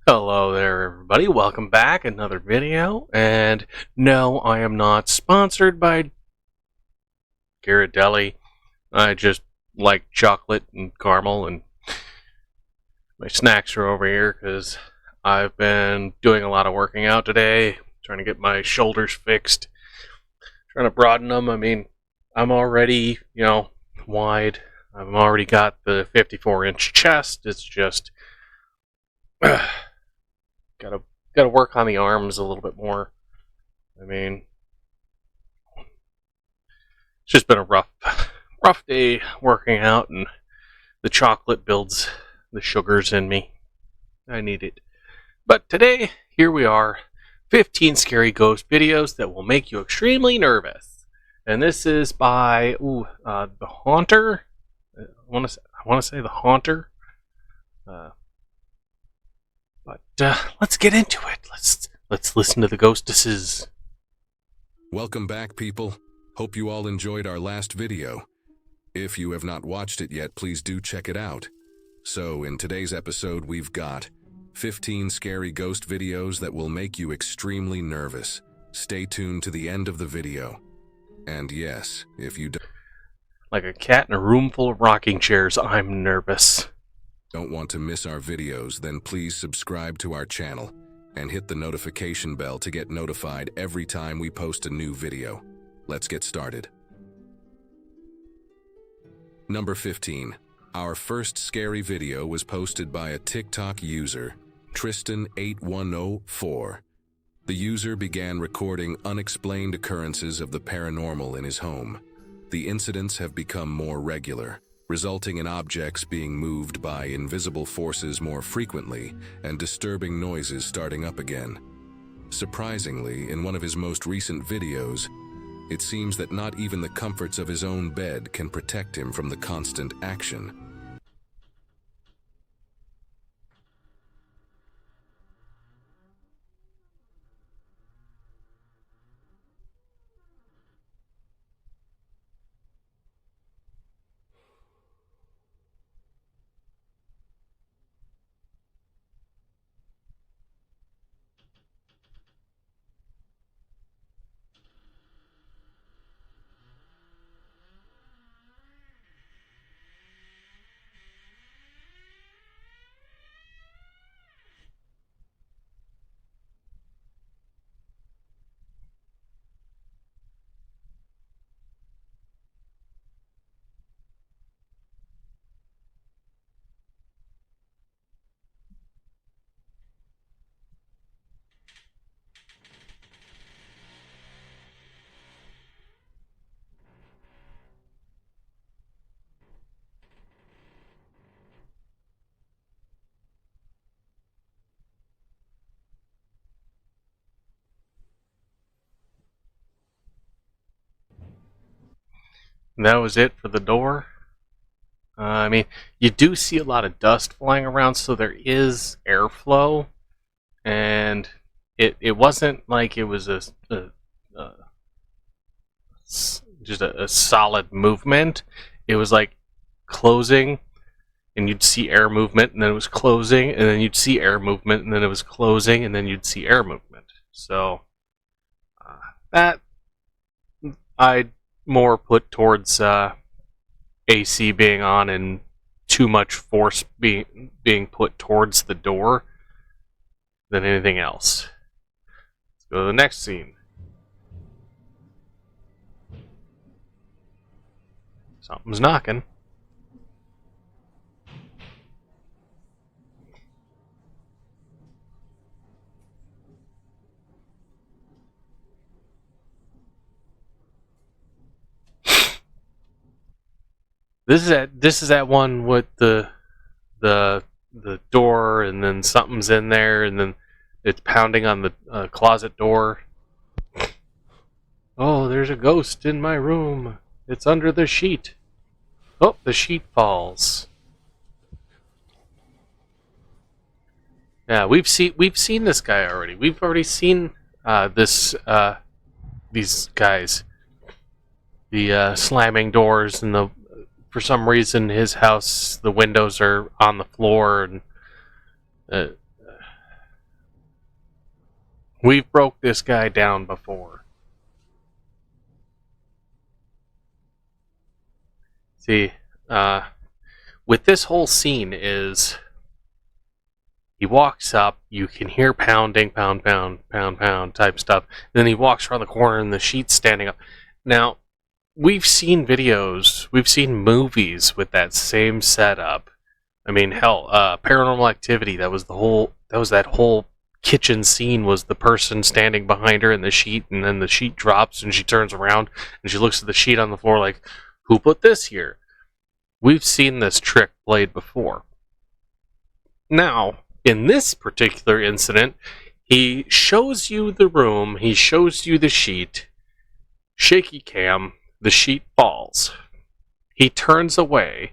Hello there, everybody. Welcome back. Another video. And no, I am not sponsored by Ghirardelli. I just like chocolate and caramel, and my snacks are over here because I've been doing a lot of working out today, trying to get my shoulders fixed, trying to broaden them. I mean, I'm already, wide. I've already got the 54-inch chest. It's just gotta work on the arms a little bit more. I mean, it's just been a rough day working out, and the chocolate builds the sugars in me. I need it. But today, here we are, 15 scary ghost videos that will make you extremely nervous. And this is by The Haunter. I want to say The Haunter. But let's get into it. Let's listen to the ghostesses. Welcome back, people. Hope you all enjoyed our last video. If you have not watched it yet, please do check it out. So, in today's episode, we've got 15 scary ghost videos that will make you extremely nervous. Stay tuned to the end of the video. And yes, if you Like a cat in a room full of rocking chairs, I'm nervous. don't want to miss our videos, then please subscribe to our channel and hit the notification bell to get notified every time we post a new video. Let's get started. Number 15. Our first scary video was posted by a TikTok user, Tristan8104. The user began recording unexplained occurrences of the paranormal in his home. The incidents have become more regular, resulting in objects being moved by invisible forces more frequently and disturbing noises starting up again. Surprisingly, in one of his most recent videos, it seems that not even the comforts of his own bed can protect him from the constant action. And that was it for the door. I mean, you do see a lot of dust flying around, so there is airflow, and it wasn't like it was just a solid movement. It was like closing, and you'd see air movement, and then it was closing, and then you'd see air movement, and then it was closing, and then you'd see air movement. So that I'd more put towards AC being on and too much force being put towards the door than anything else. Let's go to the next scene. Something's knocking. This is that one with the door, and then something's in there, and then it's pounding on the closet door. Oh, there's a ghost in my room. It's under the sheet. Oh, the sheet falls. Yeah, we've seen this guy already. We've already seen these guys. The slamming doors, and for some reason his house, the windows are on the floor, and We've broke this guy down before. See, with this whole scene is he walks up, you can hear pounding, pound, pound, pound, pound type stuff. Then he walks around the corner and the sheet's standing up. Now, we've seen videos, we've seen movies with that same setup. I mean, hell, Paranormal Activity, that was that whole kitchen scene, was the person standing behind her in the sheet, and then the sheet drops and she turns around and she looks at the sheet on the floor like, who put this here? We've seen this trick played before. Now, in this particular incident, he shows you the room, he shows you the sheet, shaky cam, the sheet falls. He turns away,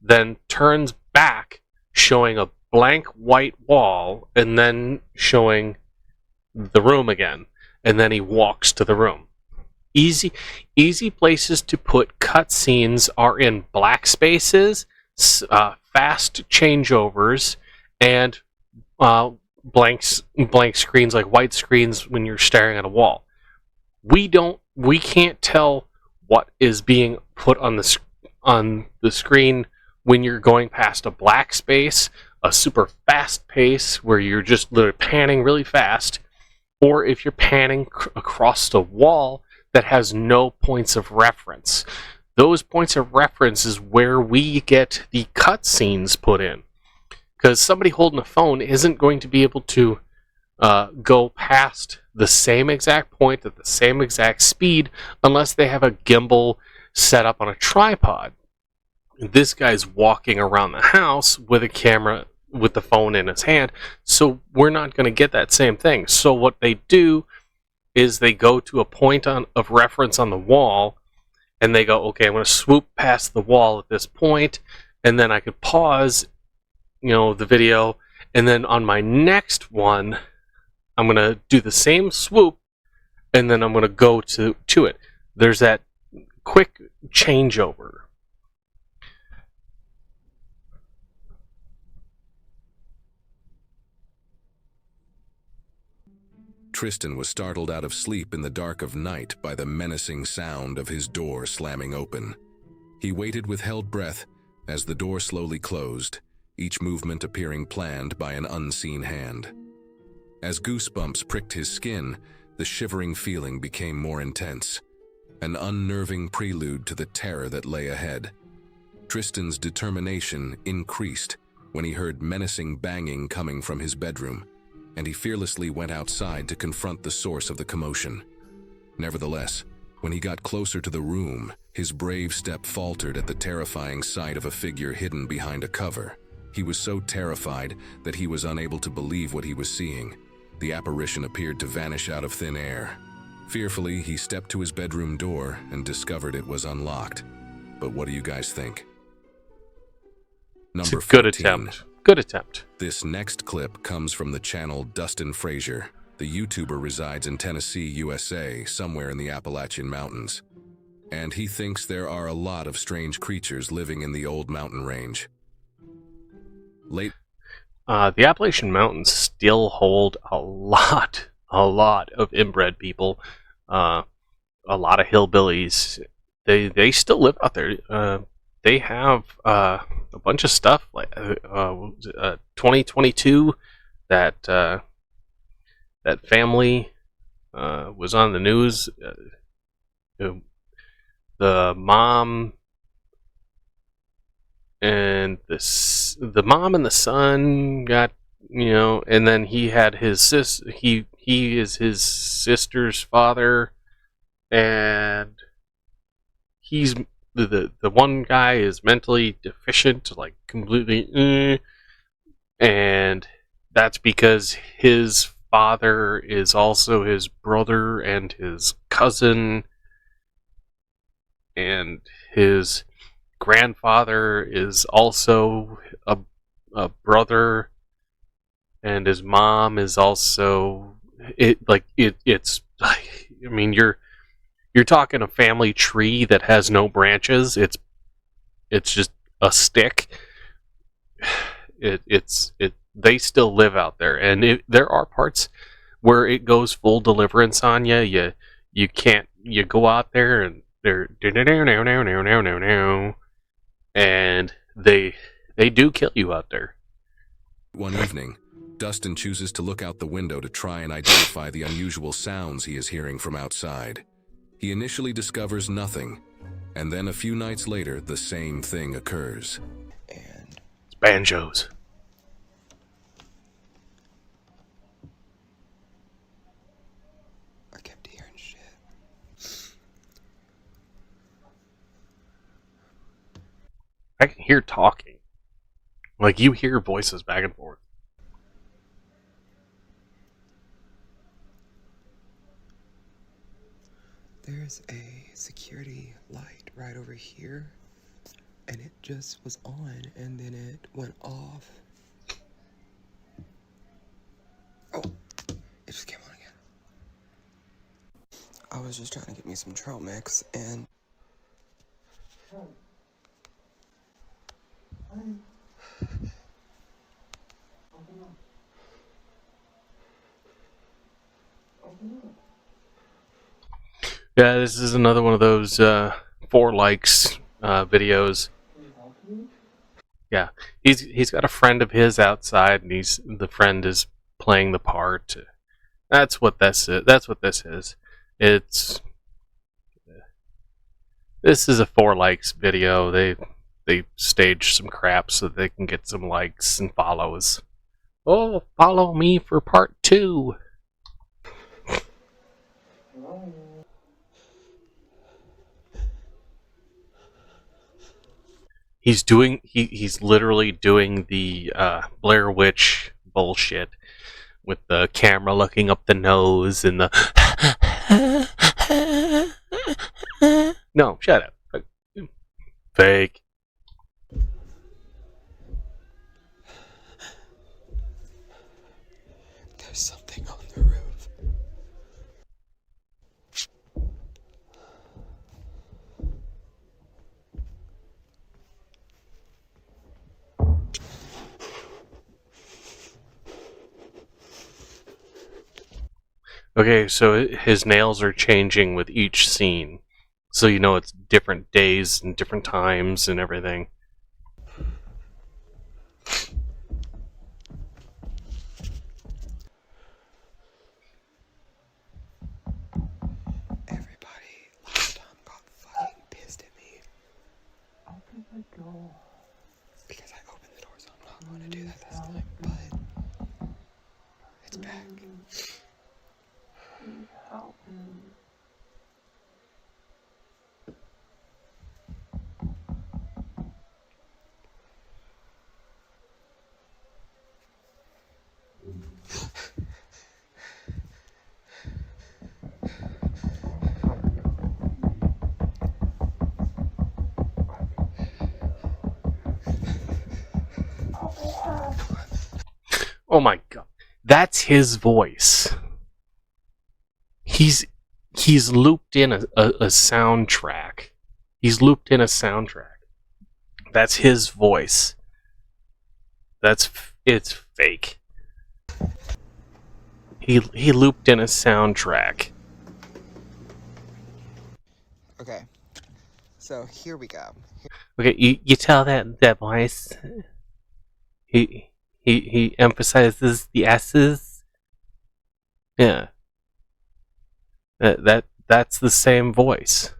then turns back, showing a blank white wall, and then showing the room again. And then he walks to the room. Easy places to put cutscenes are in black spaces, fast changeovers, and blank screens, like white screens when you're staring at a wall. We can't tell what is being put on the screen when you're going past a black space, a super fast pace where you're just literally panning really fast, or if you're panning across the wall that has no points of reference. Those points of reference is where we get the cutscenes put in. Because somebody holding a phone isn't going to be able to go past the same exact point at the same exact speed unless they have a gimbal set up on a tripod. This guy's walking around the house with a camera, with the phone in his hand, so we're not going to get that same thing. So what they do is they go to a point of reference on the wall, and they go, okay, I'm going to swoop past the wall at this point, and then I could pause, the video, and then on my next one, I'm going to do the same swoop, and then I'm going to go to it. There's that quick changeover. Tristan was startled out of sleep in the dark of night by the menacing sound of his door slamming open. He waited with held breath as the door slowly closed, each movement appearing planned by an unseen hand. As goosebumps pricked his skin, the shivering feeling became more intense, an unnerving prelude to the terror that lay ahead. Tristan's determination increased when he heard menacing banging coming from his bedroom, and he fearlessly went outside to confront the source of the commotion. Nevertheless, when he got closer to the room, his brave step faltered at the terrifying sight of a figure hidden behind a cover. He was so terrified that he was unable to believe what he was seeing. The apparition appeared to vanish out of thin air. Fearfully, he stepped to his bedroom door and discovered it was unlocked. But what do you guys think? Number 14. Good attempt. This next clip comes from the channel Dustin Frazier. The YouTuber resides in Tennessee, USA, somewhere in the Appalachian Mountains. And he thinks there are a lot of strange creatures living in the old mountain range. The Appalachian Mountains still hold a lot of inbred people, a lot of hillbillies. They still live out there. They have a bunch of stuff like 2022. That family was on the news. The mom and the mom and the son got, and then he had his he is his sister's father, and he's the one guy is mentally deficient, like completely, and that's because his father is also his brother and his cousin, and his grandfather is also a brother, and his mom is also it's like, I mean, you're talking a family tree that has no branches. It's just a stick. The they still live out there, and there are parts where it goes full deliverance on you. You can't. You go out there and they're and they do kill you out there. One evening, Dustin chooses to look out the window to try and identify the unusual sounds he is hearing from outside. He initially discovers nothing, and then a few nights later, the same thing occurs. And It's banjos. I kept hearing shit. I can hear talking. Like, you hear voices back and forth. There's a security light right over here, and it just was on, and then it went off. Oh, it just came on again. I was just trying to get me some trail mix, and Yeah, this is another one of those 4 likes videos. Yeah, he's got a friend of his outside, and the friend is playing the part. That's what this is. That's what this is. This is a 4 likes video. They stage some crap so that they can get some likes and follows. Oh, follow me for part 2. He's literally doing the Blair Witch bullshit with the camera looking up the nose and the no, shut up. Fake. there's something on the roof. Okay, so his nails are changing with each scene. So you know it's different days and different times and everything. Everybody last time got fucking pissed at me. Open the door. Because I opened the door, so I'm not going to do that this time, but it's back. Oh my god. That's his voice. He's looped in a soundtrack. He's looped in a soundtrack. That's his voice. It's fake. He looped in a soundtrack. Okay, so here we go. Okay, you tell that voice. He emphasizes the S's. Yeah. That's the same voice.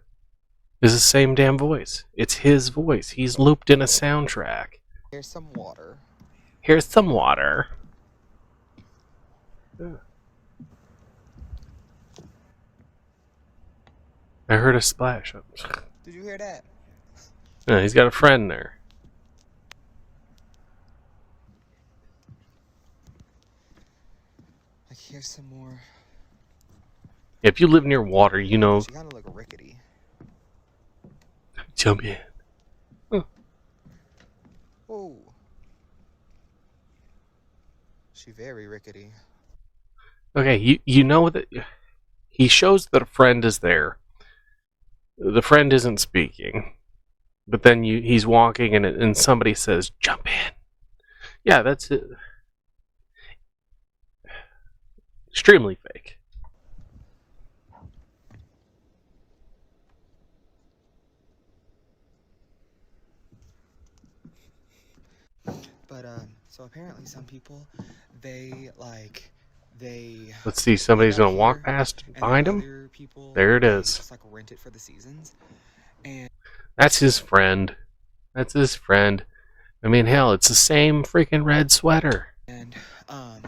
It's the same damn voice. It's his voice. He's looped in a soundtrack. Here's some water. Here's some water. I heard a splash. Did you hear that? Yeah, he's got a friend there. Like, here's some more. If you live near water, you know. She kind of look rickety. Jump in. Oh. She very rickety. Okay, you know that he shows that a friend is there. The friend isn't speaking, but then he's walking and somebody says, "Jump in." Yeah, that's it. Extremely fake. But so apparently some people, they like they Let's see, live somebody's out gonna walk here, past and then behind him. other people, There it they is. just like rent it for the seasons. And That's his friend. That's his friend. I mean, hell, it's the same freaking red sweater. um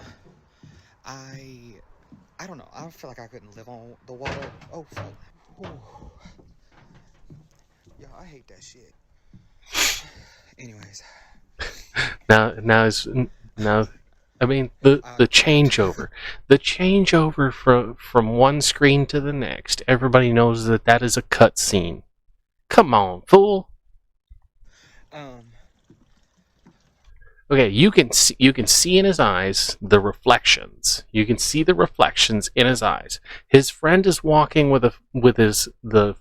I I don't know. I don't feel like I couldn't live on the water. Oh fuck. Ooh. Yeah, I hate that shit. Anyways. Now, I mean, the changeover, the changeover from one screen to the next. Everybody knows that that is a cutscene. Come on, fool. Okay, you can see in his eyes the reflections. You can see the reflections in his eyes. His friend is walking with the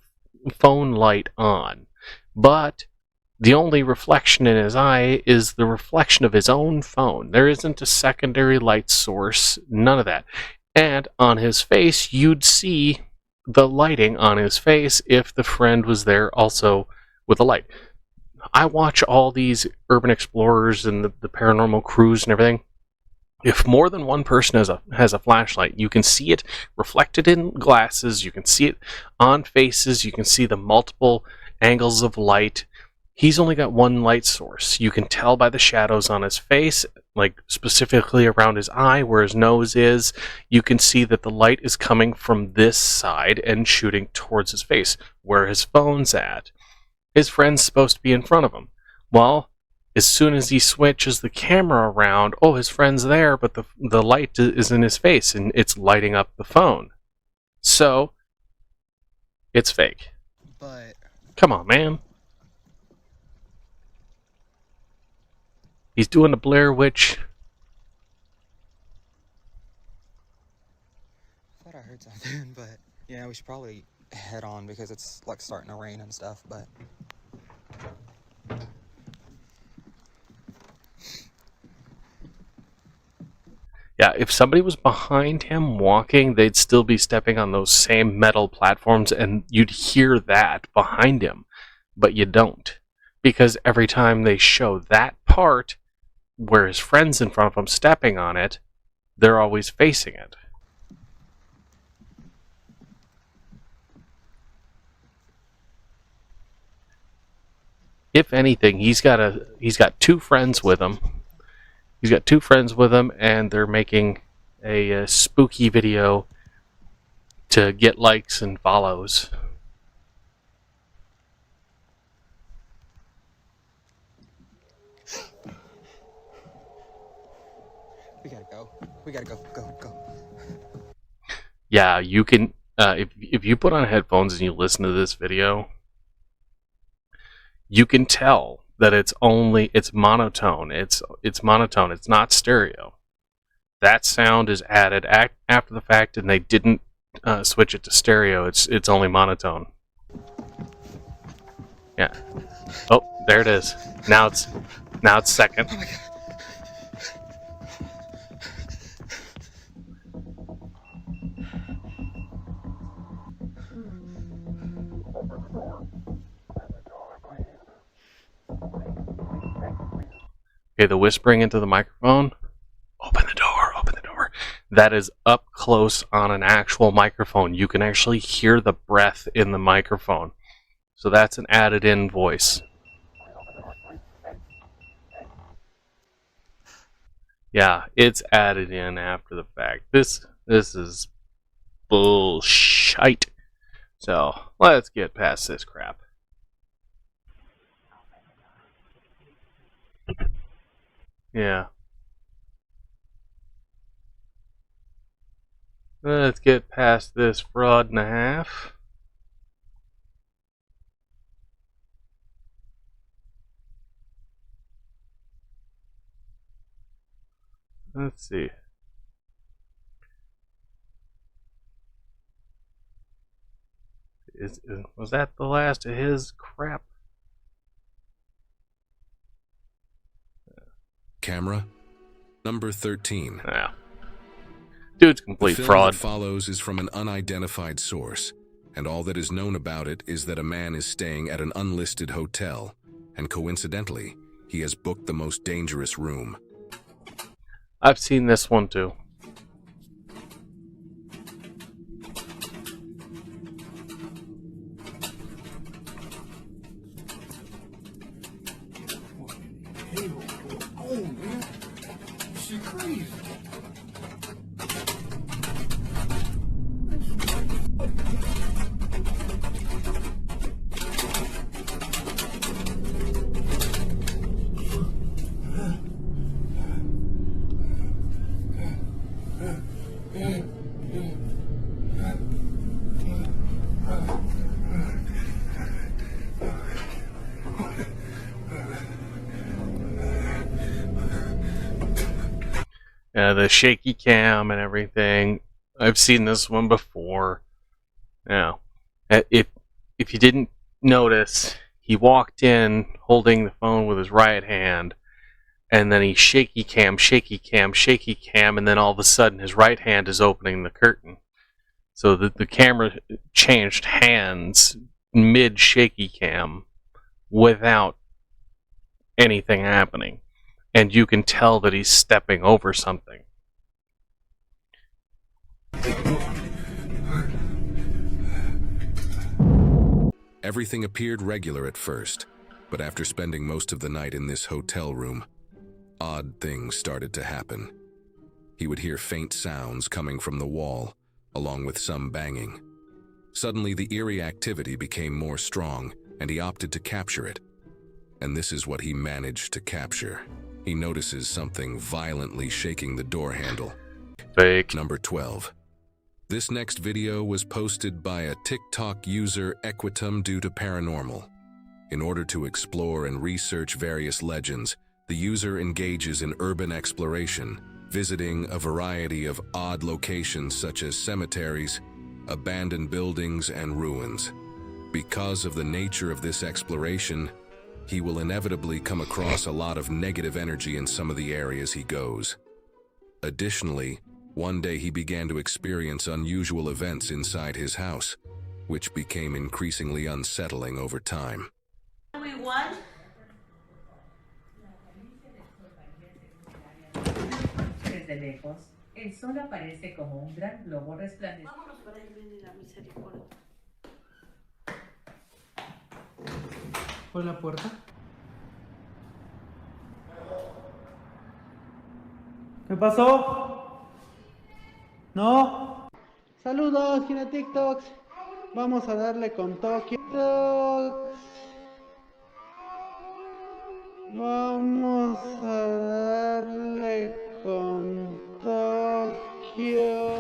phone light on, but the only reflection in his eye is the reflection of his own phone. There isn't a secondary light source, none of that. And on his face, you'd see the lighting on his face if the friend was there also with a light. I watch all these urban explorers and the paranormal crews and everything. If more than one person has a flashlight, you can see it reflected in glasses, you can see it on faces, you can see the multiple angles of light. He's only got one light source. You can tell by the shadows on his face, like specifically around his eye where his nose is. You can see that the light is coming from this side and shooting towards his face, where his phone's at. His friend's supposed to be in front of him. Well, as soon as he switches the camera around, oh, his friend's there, but the light is in his face and it's lighting up the phone. So, it's fake. But come on, man. He's doing the Blair Witch. I thought I heard something, but yeah, we should probably head on because it's like starting to rain and stuff, but Yeah, if somebody was behind him walking, they'd still be stepping on those same metal platforms and you'd hear that behind him. But you don't. Because every time they show that part where his friend's in front of him stepping on it, they're always facing it. If anything, he's got two friends with him. He's got two friends with him, and they're making a spooky video to get likes and follows. we gotta go. We gotta go. Yeah, you can. If you put on headphones and you listen to this video, you can tell that it's monotone. It's monotone. It's not stereo. That sound is added after the fact, and they didn't switch it to stereo. It's only monotone. Yeah. Oh, there it is. Now it's second. Oh my god. Okay, the whispering into the microphone. Open the door, open the door. That is up close on an actual microphone. You can actually hear the breath in the microphone. So that's an added in voice. Yeah, it's added in after the fact. This is bullshit. So let's get past this crap. Yeah. Let's get past this fraud and a half. Let's see. Was that the last of his crap? Camera number 13. Yeah. Dude's The complete film fraud. that follows is from an unidentified source, and all that is known about it is that a man is staying at an unlisted hotel, and coincidentally, he has booked the most dangerous room. I've seen this one too. The shaky cam and everything. I've seen this one before. Yeah. If you didn't notice, he walked in holding the phone with his right hand, and then he shaky cam, shaky cam, shaky cam, and then all of a sudden his right hand is opening the curtain. So the camera changed hands mid shaky cam without anything happening. And you can tell that he's stepping over something. Everything appeared regular at first, but after spending most of the night in this hotel room, odd things started to happen. He would hear faint sounds coming from the wall, along with some banging. Suddenly, the eerie activity became more strong, and he opted to capture it. And this is what he managed to capture. He notices something violently shaking the door handle. Fake. Number 12. This next video was posted by a TikTok user Equitum due to paranormal. In order to explore and research various legends, the user engages in urban exploration, visiting a variety of odd locations such as cemeteries, abandoned buildings, and ruins. Because of the nature of this exploration, he will inevitably come across a lot of negative energy in some of the areas he goes. Additionally, one day he began to experience unusual events inside his house, which became increasingly unsettling over time. Desde lejos, el sol aparece como un gran globo resplandeciente. Vámonos para el bien y la misericordia. ¿Por la puerta? ¿Qué pasó? ¿No? Saludos, Gina TikToks. Vamos a darle con Tokio. Vamos a darle con Tokio.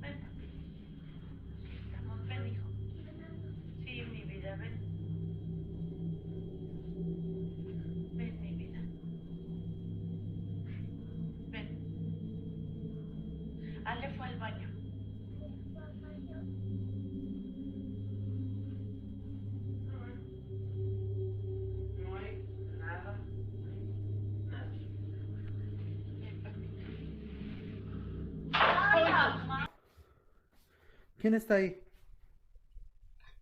Ven, papi. Estamos, ven, hijo. Sí, mi vida, ven. Ven, mi vida. Ven. Ale fue al baño. No hay nada. Nadie. Ven, papi. ¿Quién está ahí?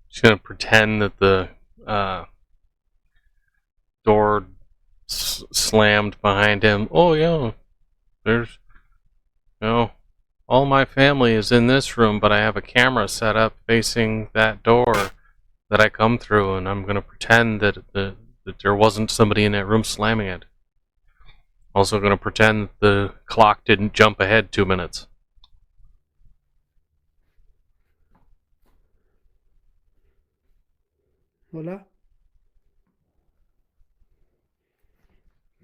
She's gonna pretend that the door slammed behind him. Oh yeah, there's, all my family is in this room, but I have a camera set up facing that door that I come through, and I'm gonna pretend that that there wasn't somebody in that room slamming it. Also gonna pretend that the clock didn't jump ahead 2 minutes. Hola.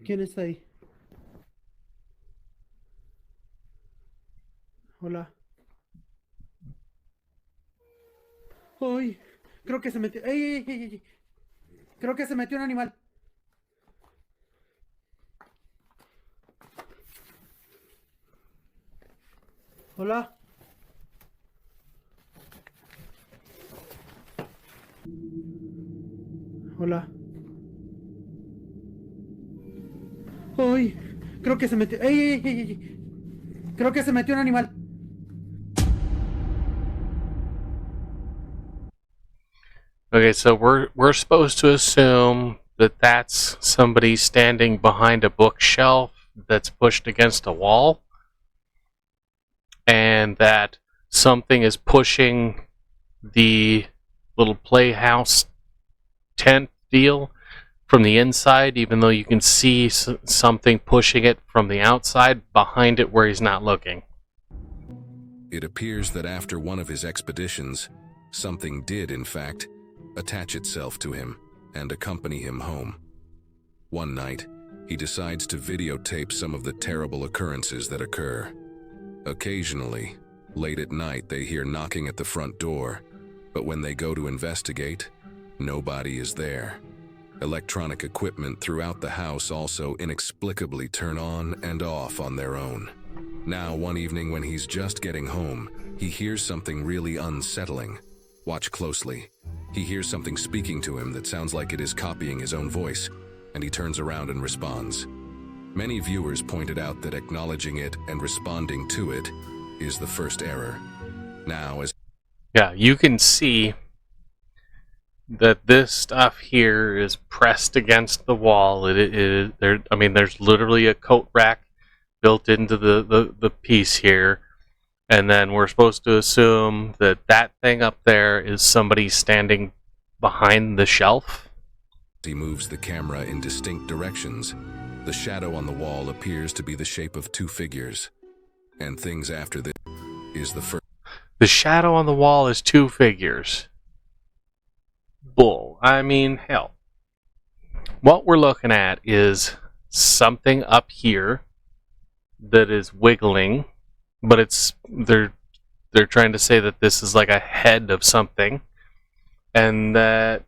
¿Quién está ahí? Hola. ¡Ay! Creo que se metió. ¡Ey, ey, ey, ey! Creo que se metió un animal. Hola. Hola. ¡Ay! Creo que se metió. ¡Ey, ey, ey, ey! Creo que se metió un animal. Okay, so we're supposed to assume that that's somebody standing behind a bookshelf that's pushed against a wall, and that something is pushing the little playhouse tent deal from the inside, even though you can see something pushing it from the outside behind it where he's not looking. It appears that after one of his expeditions, something did, in fact, attach itself to him and accompany him home. One night, he decides to videotape some of the terrible occurrences that occur. Occasionally, late at night, they hear knocking at the front door, but when they go to investigate, nobody is there. Electronic equipment throughout the house also inexplicably turn on and off on their own. Now, one evening when he's just getting home, he hears something really unsettling. Watch closely. He hears something speaking to him that sounds like it is copying his own voice, and he turns around and responds. Many viewers pointed out that acknowledging it and responding to it is the first error. Now, as Yeah, you can see that this stuff here is pressed against the wall. There's literally a coat rack built into the piece here. And then we're supposed to assume that that thing up there is somebody standing behind the shelf. he moves the camera in distinct directions, the shadow on the wall appears to be the shape of two figures. And things after this is the first. The shadow on the wall is two figures. Bull. I mean, hell. What we're looking at is something up here that is wiggling, but they're trying to say that this is like a head of something, and that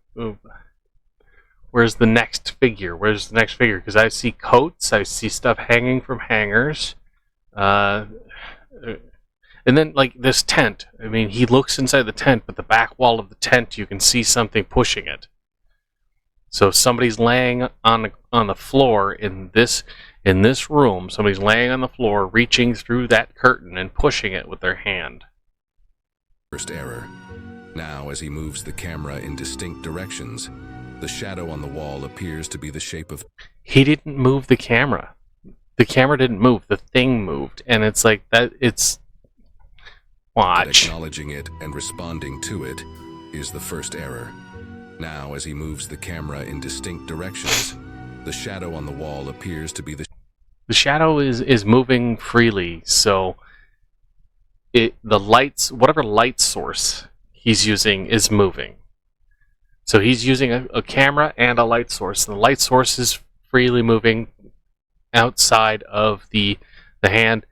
where's the next figure? Where's the next figure? Because I see coats, I see stuff hanging from hangers, and then like this tent. I mean, he looks inside the tent, but the back wall of the tent, you can see something pushing it. So somebody's laying on the floor in this room. Somebody's laying on the floor, reaching through that curtain and pushing it with their hand. First error. Now, as he moves the camera in distinct directions, the shadow on the wall appears to be the shape of. He didn't move the camera. The camera didn't move. The thing moved, and it's like that. It's watch. Acknowledging it and responding to it is the first error. Now, as he moves the camera in distinct directions, the shadow on the wall appears to be the shadow is moving freely. So whatever light source he's using is moving. So he's using a camera and a light source. And the light source is freely moving outside of the hand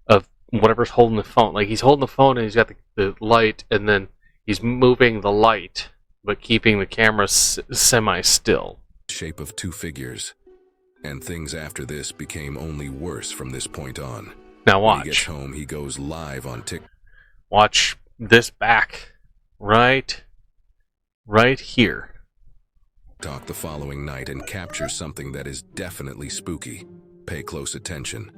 of whatever's holding the phone. Like he's holding the phone and he's got the light, and then he's moving the light, but keeping the camera semi-still. Shape of two figures. And things after this became only worse from this point on. Now When he watch. gets home, he goes live on TikTok. Watch this back. Right here. The following night and captures something that is definitely spooky. Pay close attention.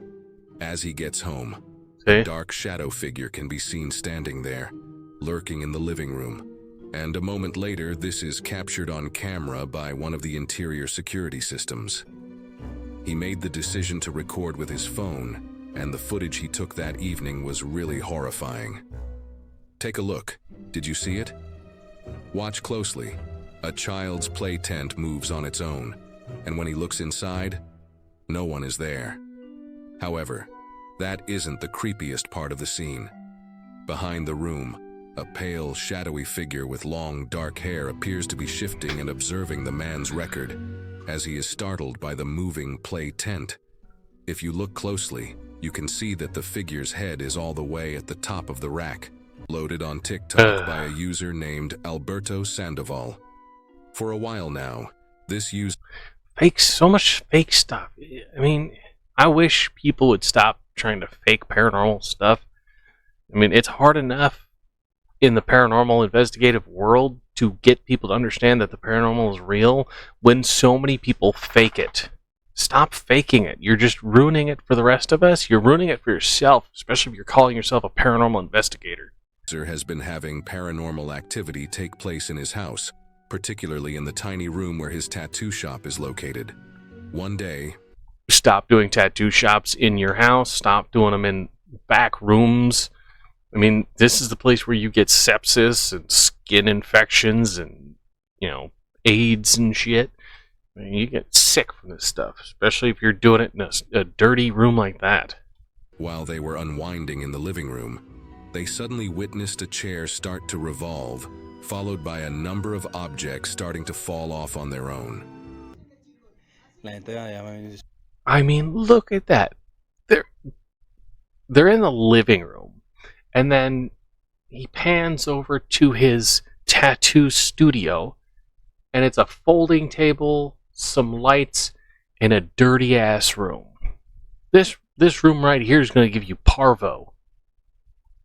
As he gets home, See? a dark shadow figure can be seen standing there, lurking in the living room. And a moment later, this is captured on camera by one of the interior security systems. He made the decision to record with his phone, and the footage he took that evening was really horrifying. Take a look. Did you see it? Watch closely. A child's play tent moves on its own, and when he looks inside, no one is there. However, that isn't the creepiest part of the scene. Behind the room, a pale, shadowy figure with long, dark hair appears to be shifting and observing the man's record, as he is startled by the moving play tent. If you look closely, you can see that the figure's head is all the way at the top of the rack, loaded on TikTok by a user named Alberto Sandoval. For a while now, this user... So much fake stuff. I mean, I wish people would stop trying to fake paranormal stuff. I mean, it's hard enough in the paranormal investigative world to get people to understand that the paranormal is real when so many people fake it. Stop faking it. You're just ruining it for the rest of us. You're ruining it for yourself, especially if you're calling yourself a paranormal investigator. User has been having paranormal activity take place in his house, particularly in the tiny room where his tattoo shop is located. One day, Stop doing tattoo shops in your house. Stop doing them in back rooms. I mean, this is the place where you get sepsis and skin infections and, AIDS and shit. I mean, you get sick from this stuff, especially if you're doing it in a dirty room like that. while they were unwinding in the living room, they suddenly witnessed a chair start to revolve, followed by a number of objects starting to fall off on their own. La neta ya me... I mean, look at that. They're in the living room, and then he pans over to his tattoo studio, and it's a folding table, some lights, and a dirty ass room. This room right here is going to give you parvo.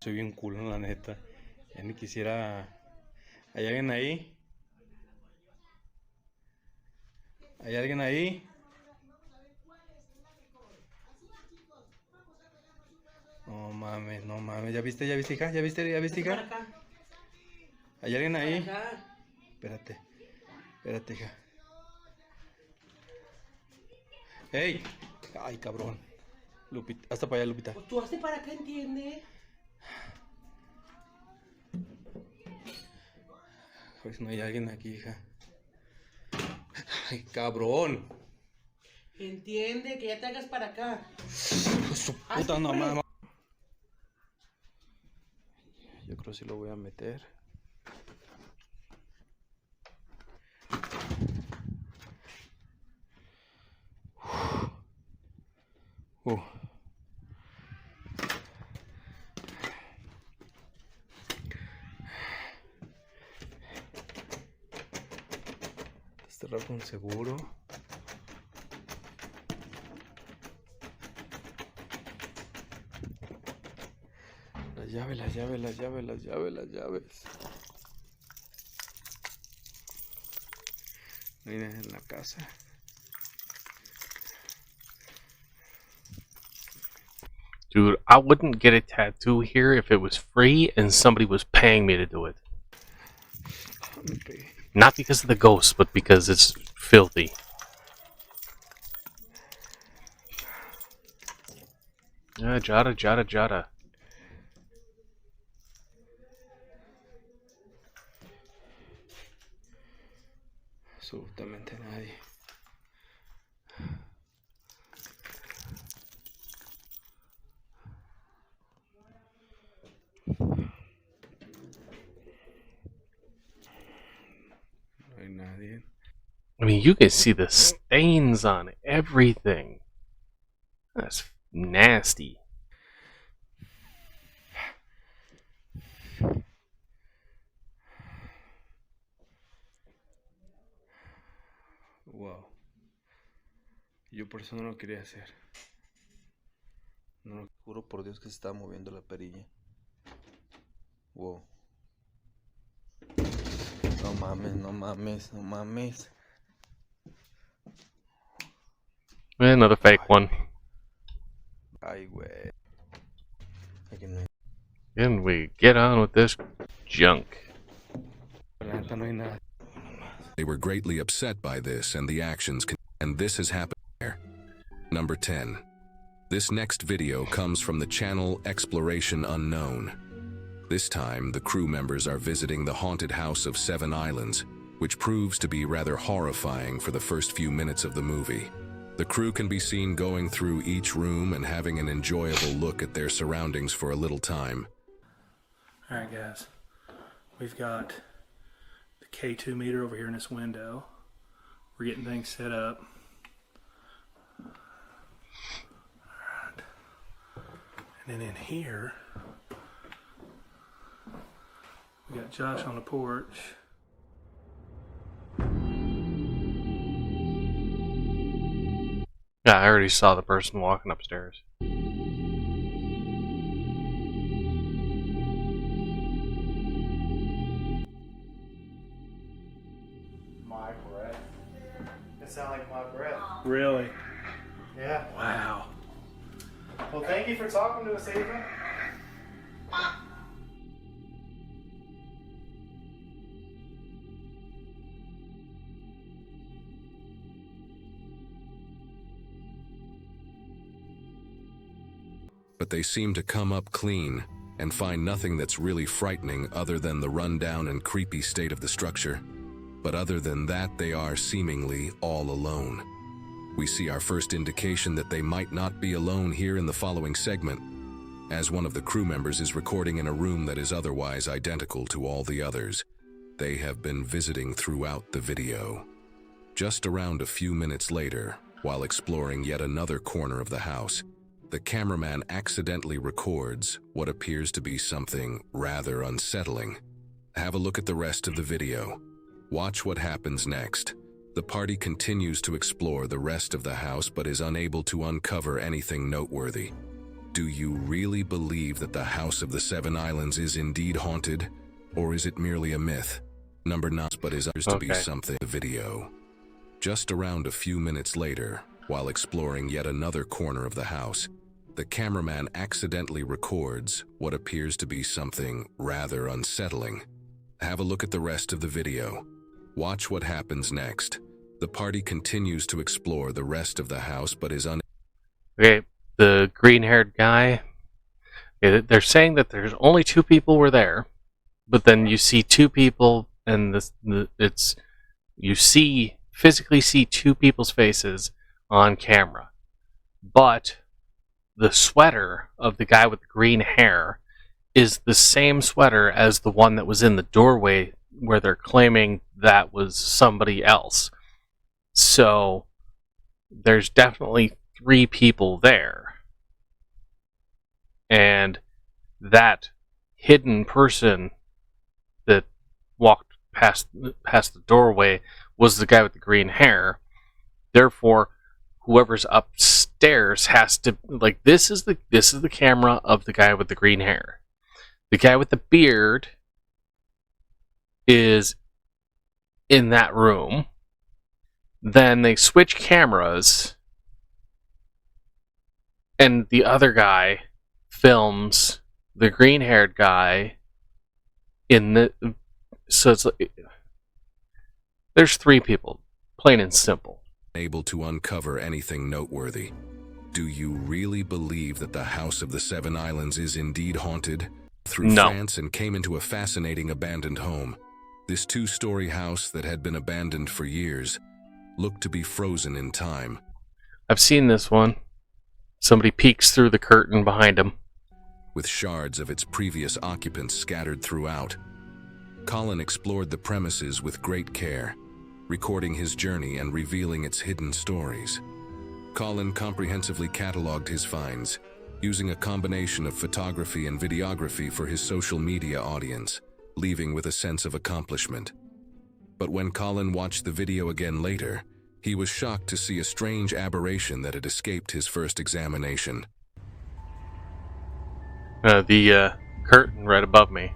Soy bien culo, la neta. Ya ni quisiera... ¿Hay alguien ahí? ¿Hay alguien ahí? No mames, no mames. ¿Ya viste, hija? ¿Ya viste, hija? ¿Hay alguien ahí? Espérate, hija. ¡Ey! Ay, cabrón. Lupita, hasta para allá, Lupita. Pues tú hazte para acá, entiende. Pues no hay alguien aquí, hija. Ay, cabrón. Entiende, que ya te hagas para acá. Su puta no mames. Yo creo que sí lo voy a meter. Uh. Cerrar con seguro. Las llaves. Miren en la casa. Dude, I wouldn't get a tattoo here if it was free and somebody was paying me to do it. Okay. Not because of the ghost, but because it's filthy. Jada. Absolutamente nadie. No hay nadie. I mean, you can see the stains on everything. That's nasty. Wow. Yo por eso no lo quería hacer. No lo juro por Dios que se estaba moviendo la perilla. Wow. No mames. Another fake one. Ay, güey. Aquí no hay. And we get on with this junk. La neta no hay nada. They were greatly upset by this and the actions, and this has happened there. Number 10. This next video comes from the channel Exploration Unknown. This time, the crew members are visiting the haunted house of Seven Islands, which proves to be rather horrifying for the first few minutes of the movie. The crew can be seen going through each room and having an enjoyable look at their surroundings for a little time. Alright guys, we've got the K2 meter over here in this window. We're getting things set up. Alright. And then in here, we got Josh on the porch. Yeah, I already saw the person walking upstairs. My breath. It sounded like my breath. Really? Yeah. Wow. Well, thank you for talking to us, Ava. But they seem to come up clean and find nothing that's really frightening other than the rundown and creepy state of the structure. But other than that, they are seemingly all alone. We see our first indication that they might not be alone here in the following segment, as one of the crew members is recording in a room that is otherwise identical to all the others. They have been visiting throughout the video. Just around a few minutes later, while exploring yet another corner of the house, the cameraman accidentally records what appears to be something rather unsettling. Have a look at the rest of the video. Watch what happens next. The party continues to explore the rest of the house but is unable to uncover anything noteworthy. Do you really believe that the House of the Seven Islands is indeed haunted? Or is it merely a myth? Number 9, but is to be something. The video. Just around a few minutes later, while exploring yet another corner of the house, the cameraman accidentally records what appears to be something rather unsettling. Have a look at the rest of the video. Watch what happens next. The party continues to explore the rest of the house but is Okay, the green-haired guy. They're saying that there's only 2 people were there, but then you see 2 people, and you physically see 2 people's faces on camera, but the sweater of the guy with the green hair is the same sweater as the one that was in the doorway where they're claiming that was somebody else. So there's definitely 3 people there. And that hidden person that walked past the doorway was the guy with the green hair. Therefore, whoever's upstairs has to, like, this is the camera of the guy with the green hair. The guy with the beard is in that room. Then they switch cameras, and the other guy films the green-haired guy in the. So it's like, there's 3 people, plain and simple. able to uncover anything noteworthy. Do you really believe that the House of the Seven Islands is indeed haunted? Through France and came into a fascinating abandoned home. This 2-story house that had been abandoned for years looked to be frozen in time. I've seen this one. Somebody peeks through the curtain behind him. With shards of its previous occupants scattered throughout. Colin explored the premises with great care, recording his journey and revealing its hidden stories. Colin comprehensively cataloged his finds, using a combination of photography and videography for his social media audience, leaving with a sense of accomplishment. But when Colin watched the video again later, he was shocked to see a strange aberration that had escaped his first examination. The curtain right above me.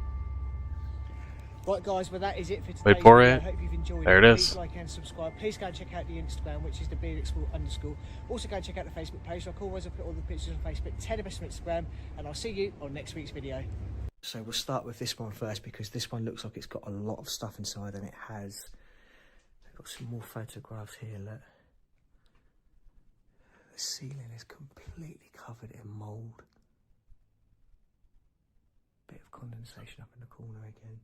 Right, guys, well, that is it for today. Wait for I it. hope you've enjoyed There it is. Please like and subscribe. Please go and check out the Instagram, which is the _. Also go and check out the Facebook page. Like always, I put all the pictures on Facebook. 10 of us on Instagram, and I'll see you on next week's video. So we'll start with this one first, because this one looks like it's got a lot of stuff inside, and it has. I've got some more photographs here, look. The ceiling is completely covered in mould. Bit of condensation up in the corner again.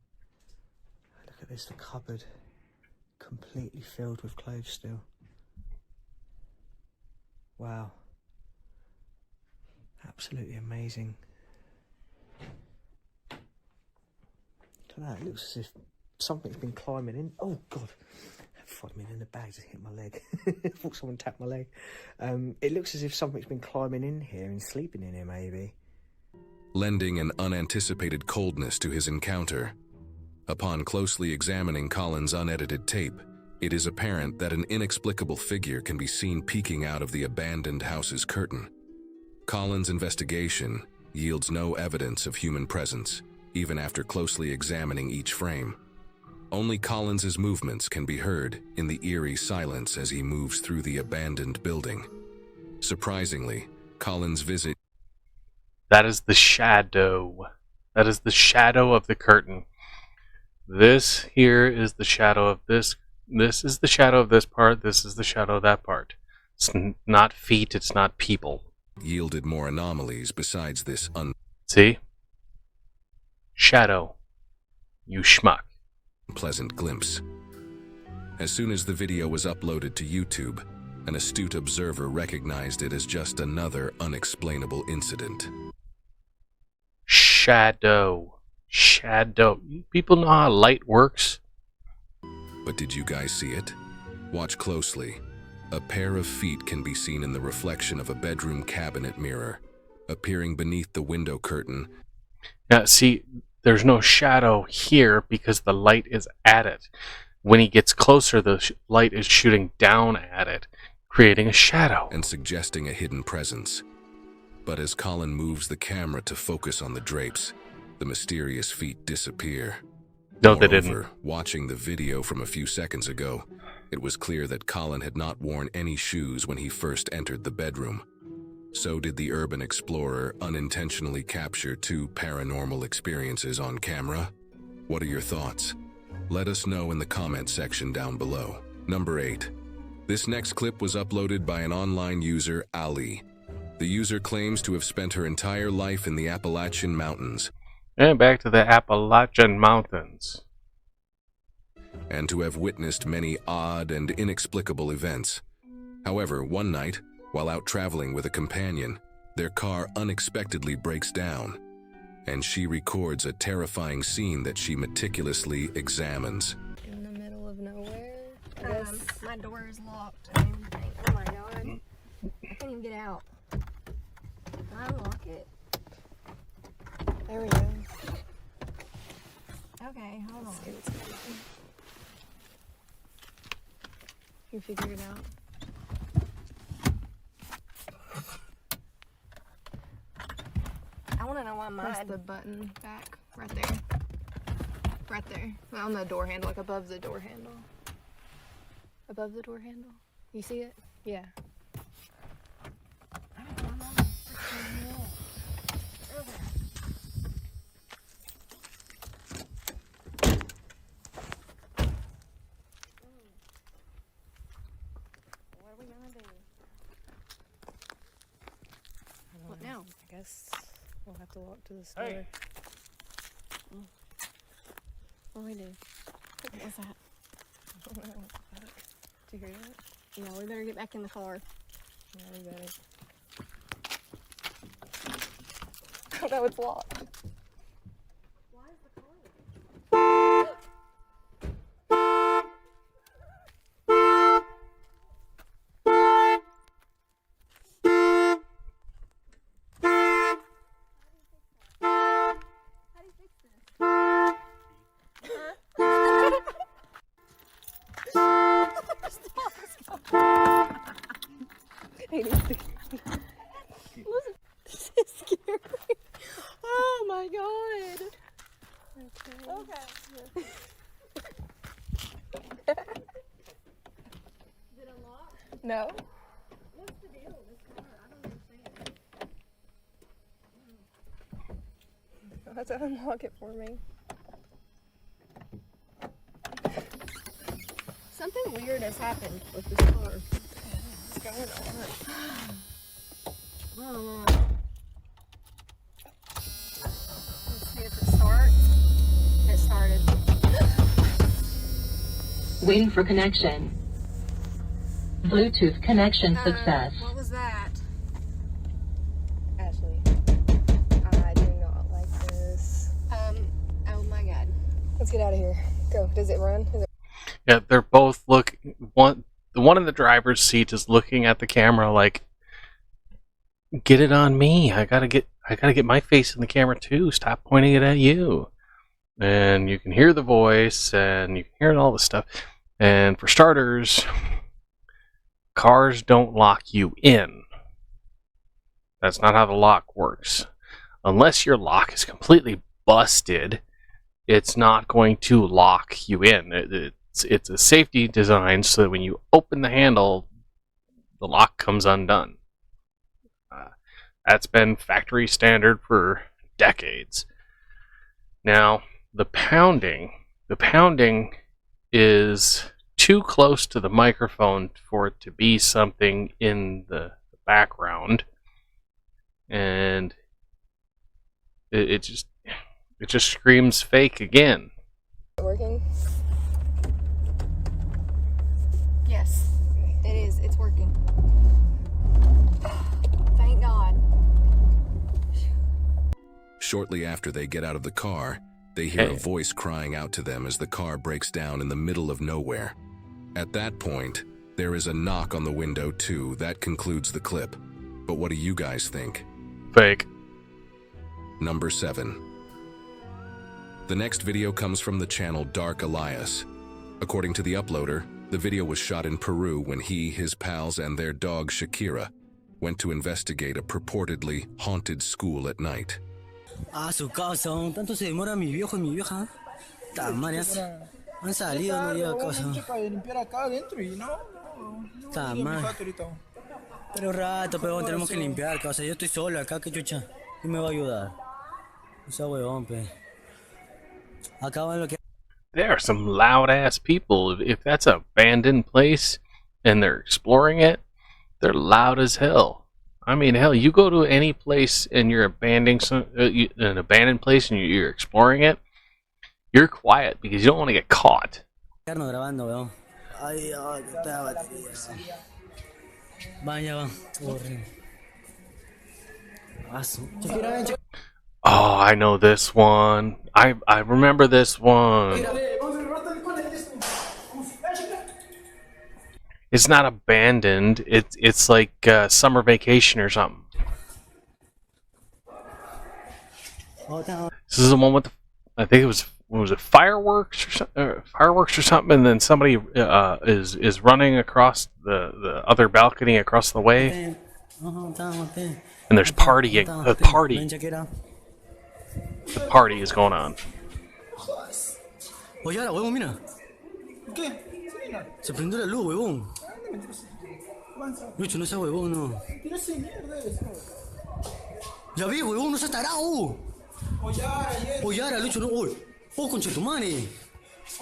Look at this, the cupboard completely filled with clothes still. Wow. Absolutely amazing. Look at that, it looks as if something's been climbing in. Oh God, 5 minutes in the bag just hit my leg. I thought someone tapped my leg. It looks as if something's been climbing in here and sleeping in here maybe. Lending an unanticipated coldness to his encounter. Upon closely examining Colin's unedited tape, it is apparent that an inexplicable figure can be seen peeking out of the abandoned house's curtain. Colin's investigation yields no evidence of human presence, even after closely examining each frame. Only Collins's movements can be heard in the eerie silence as he moves through the abandoned building. Surprisingly, Colin's visit That is the shadow. That is the shadow of the curtain. This here is the shadow of this. This is the shadow of this part. This is the shadow of that part. It's not feet. It's not people. yielded more anomalies besides this See? Shadow. You schmuck. unpleasant glimpse. As soon as the video was uploaded to YouTube, an astute observer recognized it as just another unexplainable incident. Shadow. Shadow. People know how light works. But did you guys see it? Watch closely. A pair of feet can be seen in the reflection of a bedroom cabinet mirror, appearing beneath the window curtain. Now, see, there's no shadow here because the light is at it. When he gets closer, the light is shooting down at it, creating a shadow. And suggesting a hidden presence. But as Colin moves the camera to focus on the drapes, the mysterious feet disappear. No, they Moreover, didn't. watching the video from a few seconds ago, it was clear that Colin had not worn any shoes when he first entered the bedroom. So did the urban explorer unintentionally capture two paranormal experiences on camera? What are your thoughts? Let us know in the comment section down below. Number 8. This next clip was uploaded by an online user, Ali. The user claims to have spent her entire life in the Appalachian Mountains And back to the Appalachian Mountains. and to have witnessed many odd and inexplicable events. However, one night, while out traveling with a companion, their car unexpectedly breaks down, and she records a terrifying scene that she meticulously examines. In the middle of nowhere. My door is locked. Oh my god. I can't even get out. Can I unlock it? There we go. Okay, hold on. You figure it out. I want to know why Press mine. the button back. Right there. Right there. On the door handle, like above the door handle. Above the door handle. You see it? Yeah. What are we gonna do? What now? I guess we'll have to walk to the store. Hey. What do we do? What's that? I don't know. Did you hear that? Yeah, we better get back in the car. Yeah, we better. Oh no, it's locked. Why is the car locked? This is scary. Oh my god. Okay. Is it unlocked? No. What's the deal with this car? I don't understand. You'll have to unlock it for me. Something weird has happened with this car. What's going on? I don't know. Let's see if it starts. It started. Waiting for connection. Bluetooth connection success. What was that? Ashley, I do not like this. Oh my god. Let's get out of here. Go. Does it run? Yeah, they're both the one in the driver's seat is looking at the camera like, get it on me. I gotta get my face in the camera too. Stop pointing it at you. And you can hear the voice and you can hear all the stuff. And for starters, cars don't lock you in. That's not how the lock works. Unless your lock is completely busted, it's not going to lock you in. It's a safety design so that when you open the handle, the lock comes undone. That's been factory standard for decades. Now, the pounding is too close to the microphone for it to be something in the background, and it just screams fake again. Working? Yes, it is. It's working. Thank God. Shortly after they get out of the car, they hear a voice crying out to them as the car breaks down in the middle of nowhere. At that point, there is a knock on the window too. That concludes the clip. But what do you guys think? Fake. Number 7. The next video comes from the channel Dark Elias. According to the uploader, the video was shot in Peru when he, his pals, and their dog Shakira went to investigate a purportedly haunted school at night. A su casa, tanto se demora mi viejo y mi vieja. Tamarias. Han salido, no llega a casa. limpiar acá adentro y no. Pero rato, pero tenemos que limpiar casa. Yo estoy solo acá, que chucha. ¿Quién me va a ayudar? O sea, huevón, pe. Acá van lo que. There are some loud ass people. If that's an abandoned place and they're exploring it, they're loud as hell. I mean, hell, you go to any place and you're abandoning an abandoned place and you're exploring it, you're quiet because you don't want to get caught. Grabando, weón. Ay, ay, que está la batería. Vaya, va. Horrible. Oh, I know this one. I remember this one. It's not abandoned. It's like summer vacation or something. This is the one with the, I think it was, what was it, fireworks or something, and then somebody is running across the other balcony across the way, and there's partying. The party is going on. Oye, ahora, huevón, mira. ¿Qué? Se prendió la luz, huevón. Lucho, no seas huevón, no. Ya vi, huevón, no seas tarado. Oye, ahora, Lucho, no. Oh, conchetumare.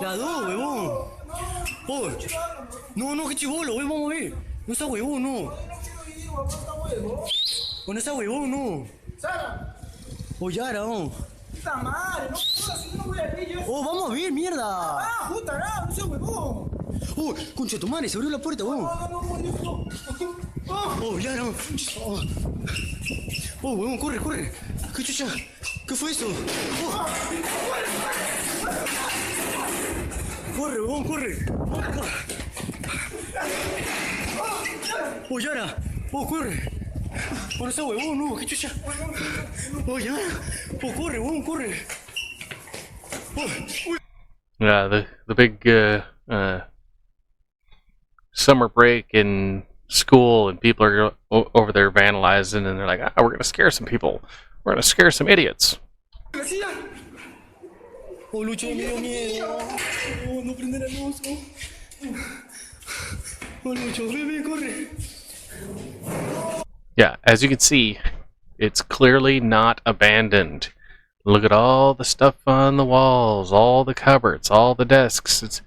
La dos, huevón. Oh. No, que chivolo, huevón, vamos a ver. No seas huevón, no. No seas huevón, no. Oye, ahora, no. Puta madre, no jodas, yo no voy a ver yo. Oh, vamos a ver, mierda. Ah, puta, no seas huevón. Oh, concha tu madre, se abrió la puerta, huevón. Oh, ya no. Oh, huevón, corre. ¿Qué chucha? ¿Qué fue eso? Oh. Corre, huevón, corre. Oh, Yara. Oh, corre. Oh, no sea huevón, no, qué chucha. Oh, ya. Oh, corre, huevón, corre. Oh. Yeah, the big summer break in school, and people are over there vandalizing, and they're like, we're gonna scare some people. We're gonna scare some idiots. Oh, Lucho, me dio miedo. Oh, no prende la luz. Oh, Lucho, ven, corre. Yeah, as you can see, it's clearly not abandoned. Look at all the stuff on the walls, all the cupboards, all the desks.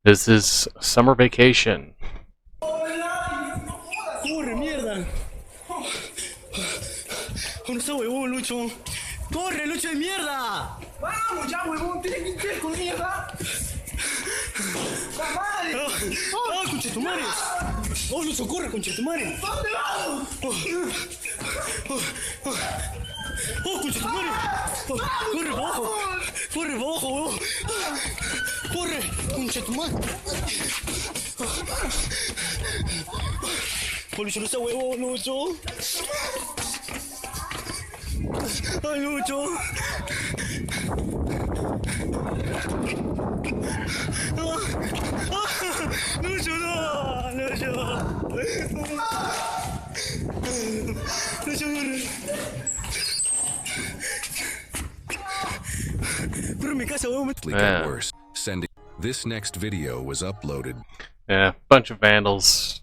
This is summer vacation. Corre, mierda. Oh, no sea huevón, Lucho. Corre, Lucho de mierda. Vamos ya, huevón, tienes que limpiar con mierda. ¡La madre! ¡Oh, conchetumare! ¡Oh, Lucho, corre, conchetumare! ¿Dónde vamos? ¡Oh, conchetumare! ¡Corre para abajo! ¡Corre para abajo, huevón! ¡Corre, conchetumare! ¡Oh, Lucho, no sea huevón, Lucho! ¡Ay, Lucho! Lucho, no! Lucho! Lucho, corre mi casa, huevón. Get worse. This next video was uploaded. Yeah, bunch of vandals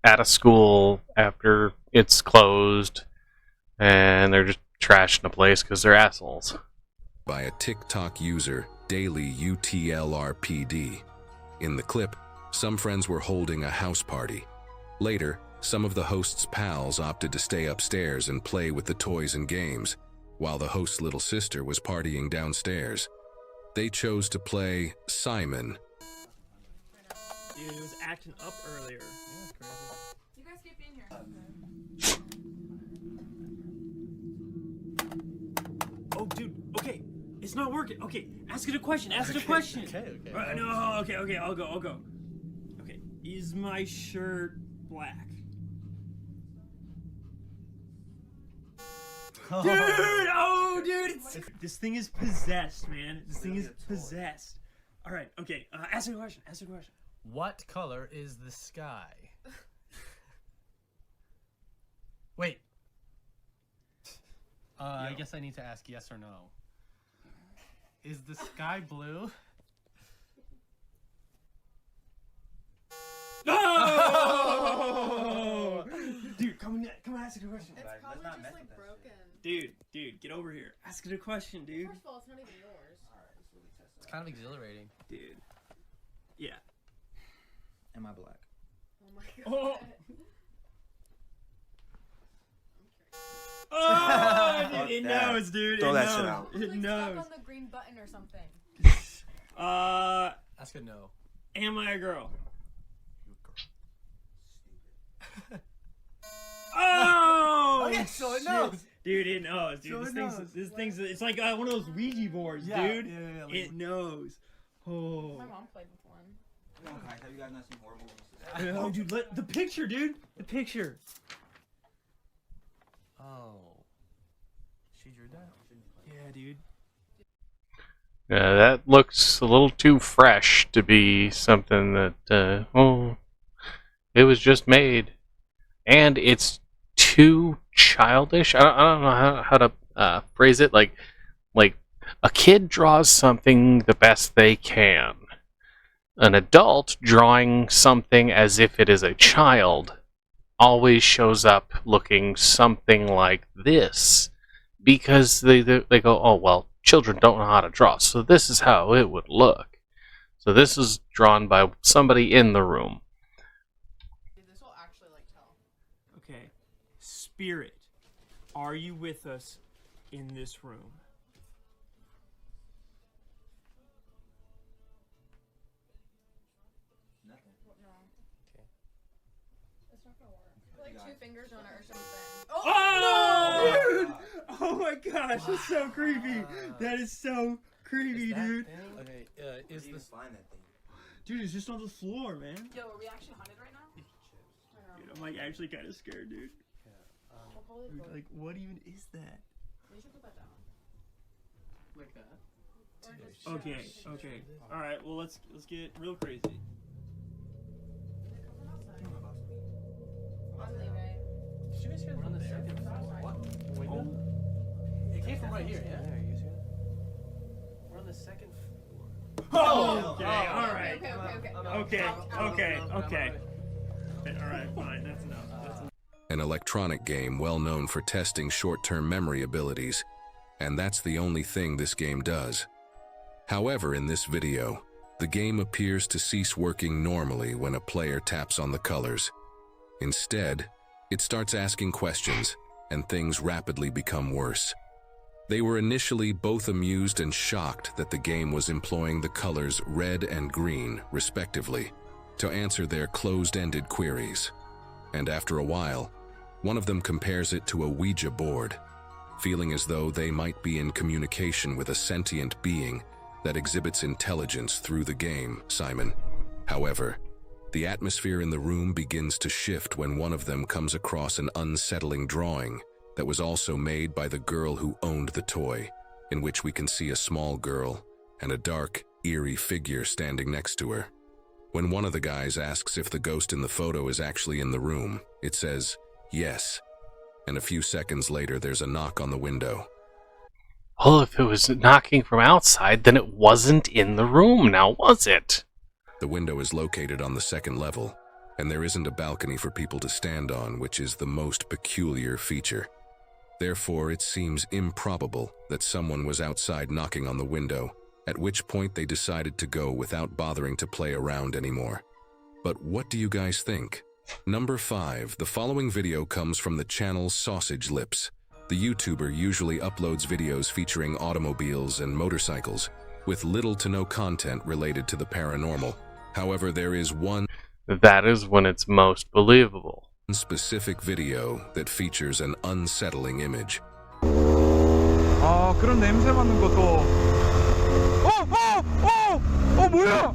at a school after it's closed. and they're just trashing the place because they're assholes. By a TikTok user, Daily UTLRPD. In the clip, some friends were holding a house party. Later, some of the host's pals opted to stay upstairs and play with the toys and games, while the host's little sister was partying downstairs. They chose to play Simon. Dude, it was acting up earlier. You guys get in here. Oh, dude. Okay, it's not working. Okay, ask it a question. Ask it a question. Okay. No. Okay. I'll go. Okay. Is my shirt black? Dude! Oh, dude! This thing is possessed, man. This thing is possessed. All right. Okay. Ask it a question. What color is the sky? Wait. I guess I need to ask yes or no. Is the sky blue? No! Dude, come on, ask it a question. It's probably just like broken. Dude, get over here. Ask it a question, dude. First of all, it's not even yours. It's kind of exhilarating. Dude. Yeah. Am I black? Oh my god. Oh! Oh, dude, it knows, dude. Throw it that knows. shit out. It Like knows. stuck on the green button or something. That's a no. Am I a girl? Oh! Okay, so it shit. knows. Dude, it knows, dude. So this it thing's, knows. this thing's, it's like one of those Ouija boards, Yeah, dude. yeah, like- It knows. Oh. My mom played with one. Have you guys not seen horror movies? Oh, dude, the picture, dude. The picture. Oh. She drew that. Yeah, dude. Yeah, that looks a little too fresh to be something that, it was just made. And it's too childish. I don't know how to phrase it. Like a kid draws something the best they can. An adult drawing something as if it is a child always shows up looking something like this. Because they go, oh, well, children don't know how to draw, so this is how it would look. So this is drawn by somebody in the room. This will actually like tell. Okay. Spirit, are you with us in this room? It's not gonna work. Put like 2 fingers on it or something. Oh, dude! Oh my gosh, that's so creepy. That is so creepy, dude. Okay, is this Find that thing. Dude, it's just on the floor, man. Yo, are we actually haunted right now? Dude, I'm like actually kind of scared, dude. Dude, like, what even is that? We should put that down. like that? Or just Okay, okay. All right, well let's get real crazy. I'm leaving. Did you guys hear that? On the second floor. What? The window? It came from right here, yeah? Yeah, you see it? We're on the second floor. Oh, okay, all right. Okay. Okay. All right, fine. That's enough. That's enough. An electronic game well known for testing short-term memory abilities, and that's the only thing this game does. However, in this video, the game appears to cease working normally when a player taps on the colors. Instead, it starts asking questions, and things rapidly become worse. They were initially both amused and shocked that the game was employing the colors red and green, respectively, to answer their closed-ended queries. And after a while, one of them compares it to a Ouija board, feeling as though they might be in communication with a sentient being that exhibits intelligence through the game, Simon. However, the atmosphere in the room begins to shift when one of them comes across an unsettling drawing that was also made by the girl who owned the toy, in which we can see a small girl and a dark, eerie figure standing next to her. When one of the guys asks if the ghost in the photo is actually in the room, it says, yes. And a few seconds later, there's a knock on the window. Well, if it was knocking from outside, then it wasn't in the room, now was it? The window is located on the second level, and there isn't a balcony for people to stand on, which is the most peculiar feature. Therefore, it seems improbable that someone was outside knocking on the window, at which point they decided to go without bothering to play around anymore. But what do you guys think? Number 5. The following video comes from the channel Sausage Lips. The YouTuber usually uploads videos featuring automobiles and motorcycles, with little to no content related to the paranormal. However, there is one That is when it's most believable. specific video that features an unsettling image. 아, 그런 냄새 맡는 것도. 뭐야?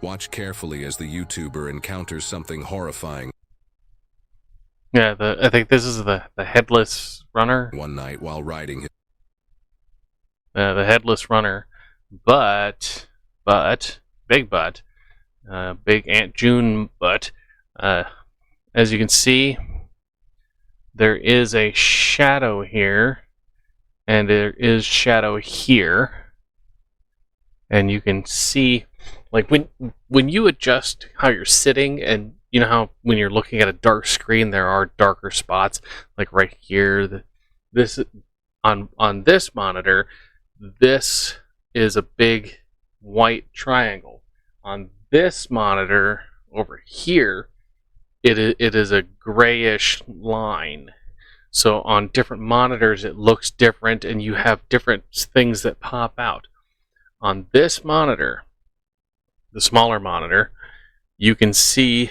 Watch carefully as the YouTuber encounters something horrifying. Yeah, I think this is the headless runner. One night while riding his The headless runner, but big Aunt June butt. As you can see, there is a shadow here, and there is shadow here, and you can see, like when you adjust how you're sitting, and you know how when you're looking at a dark screen there are darker spots, like right here. This on this monitor, this is a big white triangle. On this monitor over here, it is a grayish line. So on different monitors it looks different, and you have different things that pop out. On this monitor, the smaller monitor, you can see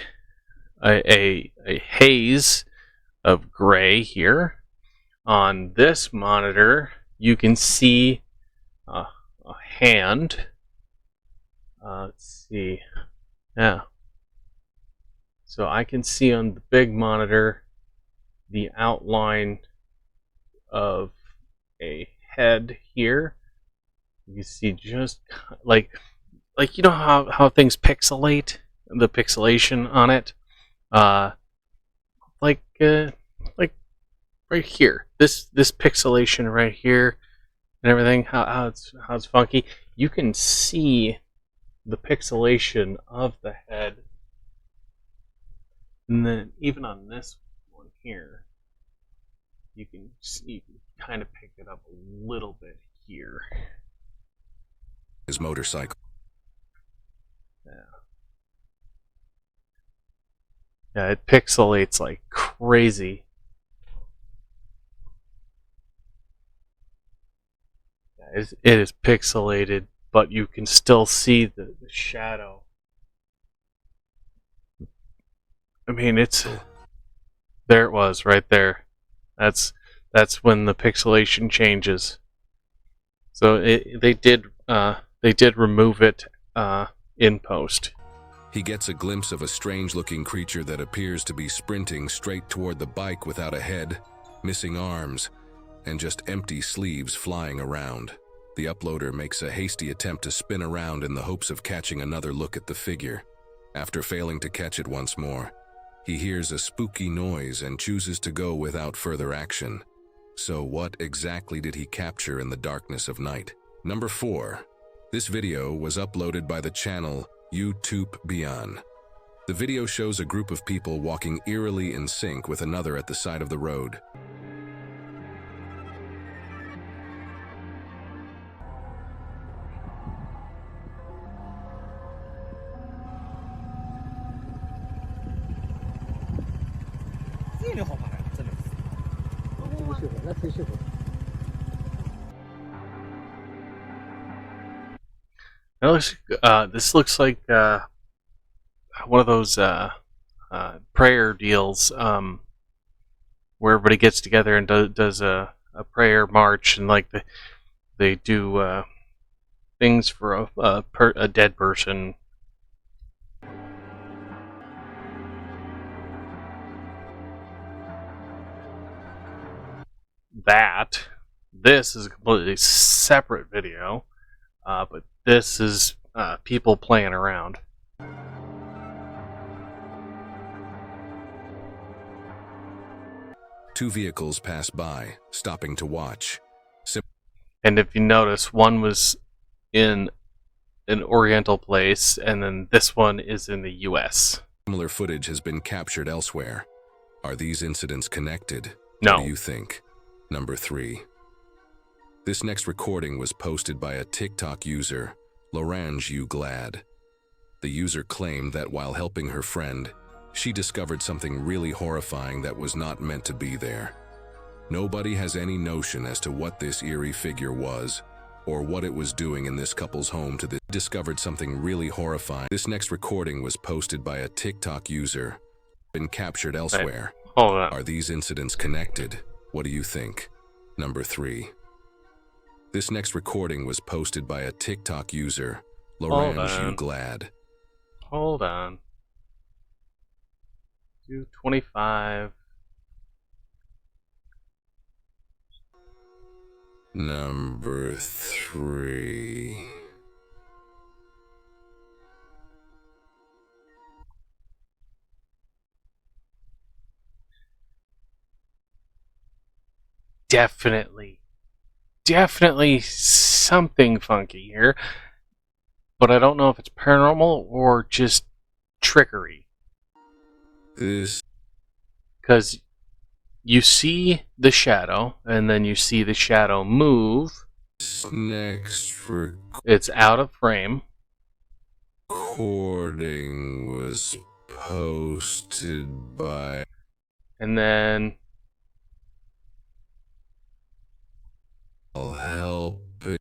a haze of gray here. On this monitor, you can see a hand. Let's see. Yeah. So I can see on the big monitor the outline of a head here. You can see just like you know how things pixelate, the pixelation on it. Like right here. This pixelation right here and everything, how it's funky. You can see the pixelation of the head. And then even on this one here, you can kind of pick it up a little bit here. His motorcycle. Yeah, it pixelates like crazy. Yeah, it is pixelated, but you can still see the shadow. I mean, there it was right there. That's when the pixelation changes. So they did remove it in post. He gets a glimpse of a strange-looking creature that appears to be sprinting straight toward the bike without a head, missing arms, and just empty sleeves flying around. The uploader makes a hasty attempt to spin around in the hopes of catching another look at the figure. After failing to catch it once more, he hears a spooky noise and chooses to go without further action. So what exactly did he capture in the darkness of night? Number 4. This video was uploaded by the channel YouTube Beyond. The video shows a group of people walking eerily in sync with another at the side of the road. This looks like one of those prayer deals where everybody gets together and does a prayer march, and like they do things for a dead person. This is a completely separate video, but this is people playing around. Two vehicles pass by, stopping to watch. And if you notice, one was in an Oriental place, and then this one is in the U.S. Similar footage has been captured elsewhere. Are these incidents connected? No. What do you think? Number 3. This next recording was posted by a TikTok user, Lorange You Glad. The user claimed that while helping her friend, she discovered something really horrifying that was not meant to be there. Nobody has any notion as to what this eerie figure was, or what it was doing in this couple's home to discovered something really horrifying. This next recording was posted by a TikTok user, been captured elsewhere. Hey, hold on. Are these incidents connected? What do you think? Number 3. This next recording was posted by a TikTok user, Lorange You Glad. Hold on. 225. Number 3. Definitely something funky here, but I don't know if it's paranormal or just trickery. Because you see the shadow, and then you see the shadow move. It's out of frame. Recording was posted by... And then... I'll help it.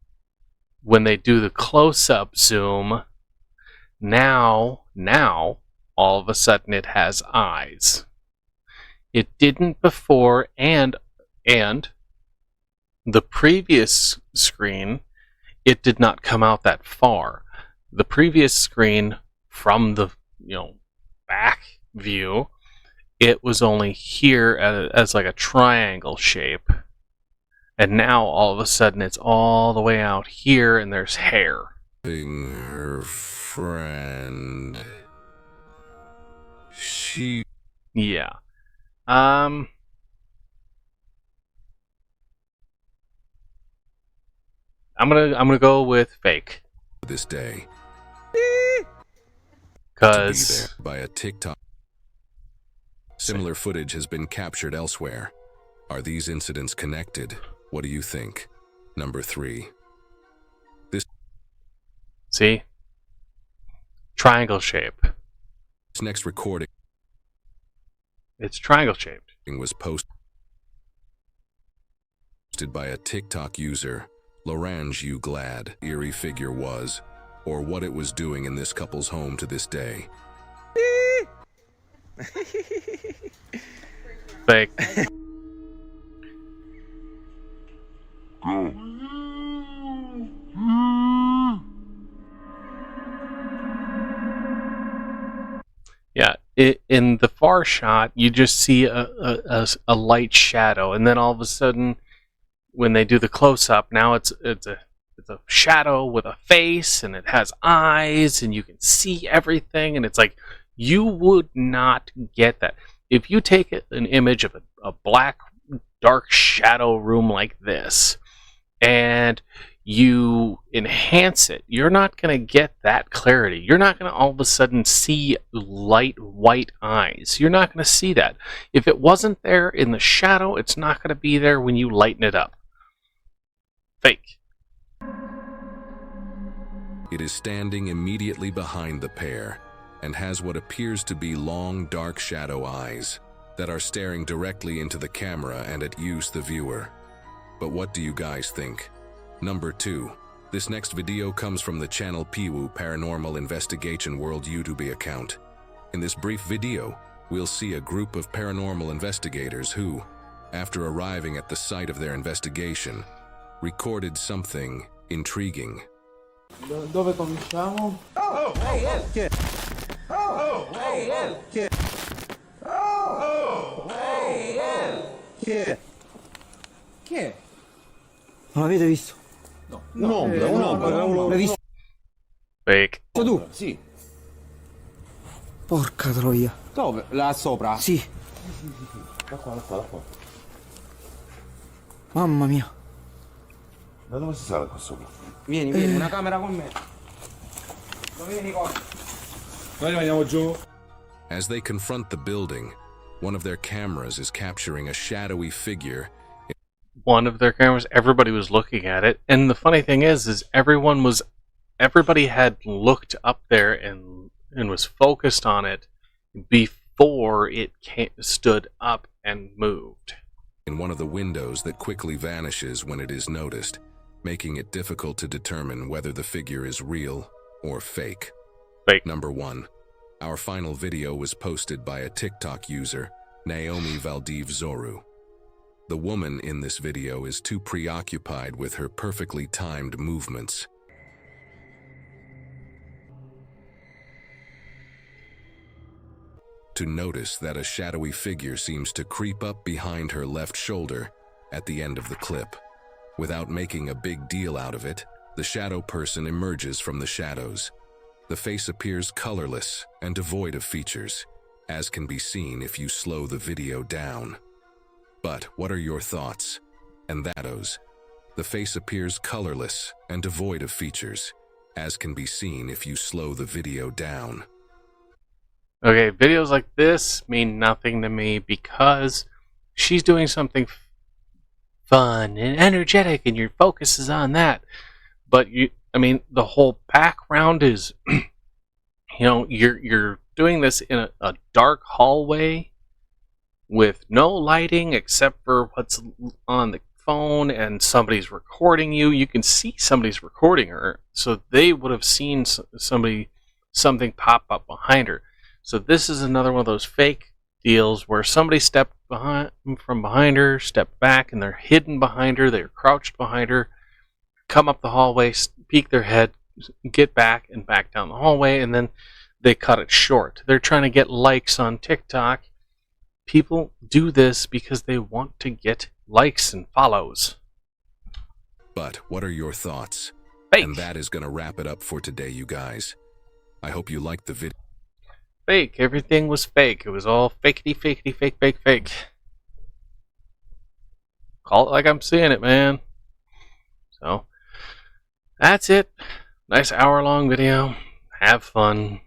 When they do the close-up zoom, now, all of a sudden it has eyes. It didn't before, and the previous screen, it did not come out that far. The previous screen, from the back view, it was only here as like a triangle shape. And now all of a sudden it's all the way out here, and there's hair. Her friend. She... Yeah. I'm gonna go with fake. This day. Cause by a TikTok. Similar footage has been captured elsewhere. Are these incidents connected? What do you think? Number 3. See? Triangle shape. This next recording. It's triangle shaped. Was posted by a TikTok user, Lorange You Glad. Eerie figure was, or what it was doing in this couple's home to this day. Fake. Yeah, in the far shot, you just see a light shadow, and then all of a sudden, when they do the close up, now it's a shadow with a face, and it has eyes, and you can see everything, and it's like you would not get that if you take an image of a black, dark shadow room like this, and you enhance it, you're not going to get that clarity. You're not going to all of a sudden see light white eyes. You're not going to see that. If it wasn't there in the shadow, it's not going to be there when you lighten it up. Fake. It is standing immediately behind the pair and has what appears to be long, dark shadow eyes that are staring directly into the camera and at you, the viewer. But what do you guys think? Number 2. This next video comes from the channel Piwu Paranormal Investigation World YouTube account. In this brief video, we'll see a group of paranormal investigators who, after arriving at the site of their investigation, recorded something intriguing. Dove cominciamo? Oh, hey, yeah. Oh, hey, yeah. Oh, hey, yeah. Chi è? Non l'avete visto? No, un'ombra. L'hai visto Fake. tu? Sì. Porca troia. Dove? Là sopra? Sì. Da qua. Mamma mia. ¿Dónde vas a sala con solo? Vieni, vieni, una camera con me. Dove vieni qua? Noi rimaniamo giù. As they confront the building, one of their cameras is capturing a shadowy figure. One of their cameras, everybody was looking at it, and the funny thing is everybody had looked up there and was focused on it before it stood up and moved. In one of the windows that quickly vanishes when it is noticed, making it difficult to determine whether the figure is real or fake. Fake. Number 1. Our final video was posted by a TikTok user, Naomi Valdiv Zoru. The woman in this video is too preoccupied with her perfectly timed movements to notice that a shadowy figure seems to creep up behind her left shoulder at the end of the clip. Without making a big deal out of it, the shadow person emerges from the shadows. The face appears colorless and devoid of features, as can be seen if you slow the video down. But what are your thoughts? And thatos. The face appears colorless and devoid of features, as can be seen if you slow the video down. Okay, videos like this mean nothing to me because she's doing something fun and energetic and your focus is on that. But the whole background is, you're doing this in a dark hallway with no lighting except for what's on the phone, and somebody's recording you. You can see somebody's recording her, so they would have seen something pop up behind her. So this is another one of those fake deals where somebody stepped from behind her, stepped back, and they're hidden behind her, they're crouched behind her, come up the hallway, peek their head, get back and back down the hallway, and then they cut it short. They're trying to get likes on TikTok. People do this because they want to get likes and follows. But what are your thoughts? Fake. And that is going to wrap it up for today, you guys. I hope you liked the video. Fake. Everything was fake. It was all fakety, fakety, fake, fake, fake. Call it like I'm seeing it, man. So, that's it. Nice hour-long video. Have fun.